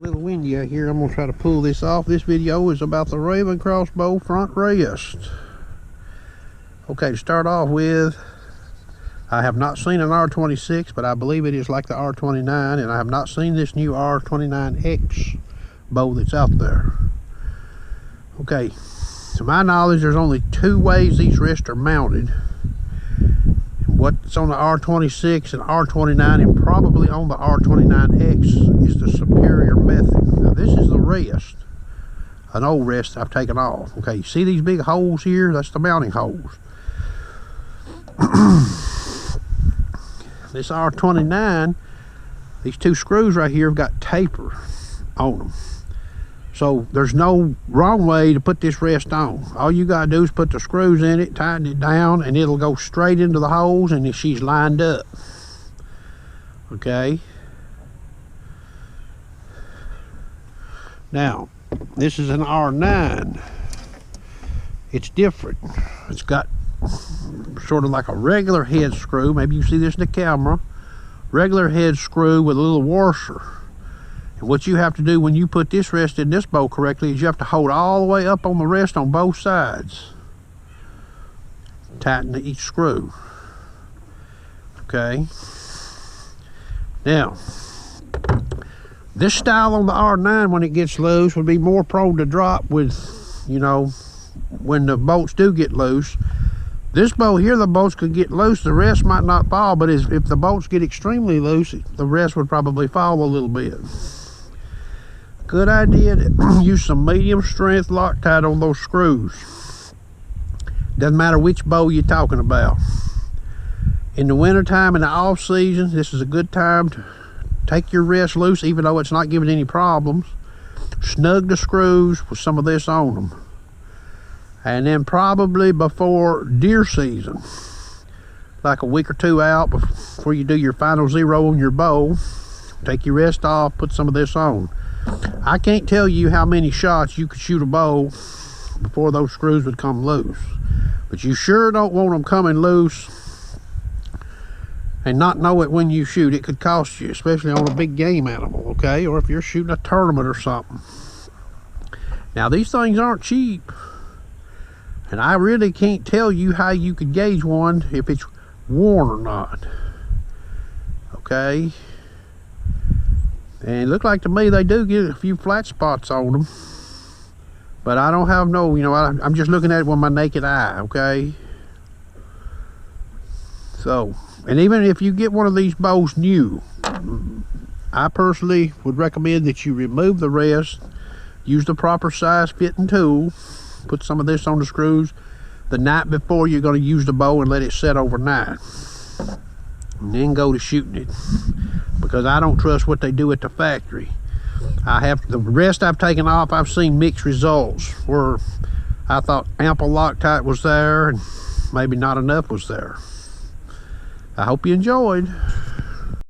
Little windy out here. I'm gonna try to pull this off. This video is about the Ravin crossbow front rest. Okay, to start off with, I have not seen an R26, but I believe it is like the R29, and I have not seen this new R29X bow that's out there. Okay, to my knowledge, there's only two ways these rests are mounted. What's on the R26 and R29 and probably on the R29X is the superior method. Now this is the rest, an old rest I've taken off. Okay, you see these big holes here? That's the mounting holes. This R29, these two screws right here have got taper on them. So there's no wrong way to put this rest on. All you gotta do is put the screws in it, tighten it down, and it'll go straight into the holes, and she's lined up. Okay. Now, this is an R9. It's different. It's got sort of like a regular head screw. Maybe you see this in the camera. Regular head screw with a little washer. What you have to do when you put this rest in this bow correctly is you have to hold all the way up on the rest on both sides. Tighten each screw. Okay. Now, this style on the R9, when it gets loose, would be more prone to drop with, you know, when the bolts do get loose. This bow here, the bolts could get loose, the rest might not fall, but if the bolts get extremely loose, the rest would probably fall a little bit. Good idea to use some medium strength Loctite on those screws. Doesn't matter which bow you're talking about. In the winter time, in the off season, this is a good time to take your rest loose, even though it's not giving any problems. Snug the screws with some of this on them. And then probably before deer season, like a week or two out before you do your final zero on your bow, take your rest off, put some of this on. I can't tell you how many shots you could shoot a bow before those screws would come loose, but you sure don't want them coming loose and not know it when you shoot. It could cost you, especially on a big game animal, okay, or if you're shooting a tournament or something. Now these things aren't cheap, and I really can't tell you how you could gauge one if it's worn or not. Okay, and it looked like to me they do get a few flat spots on them, but I don't have no, you know, I'm just looking at it with my naked eye. Okay, so, and even if you get one of these bows new, I personally would recommend that you remove the rest, use the proper size fitting tool, put some of this on the screws the night before you're going to use the bow and let it set overnight, and then go to shooting it, because I don't trust what they do at the factory. The rest I've taken off, I've seen mixed results where I thought ample Loctite was there and maybe not enough was there. I hope you enjoyed.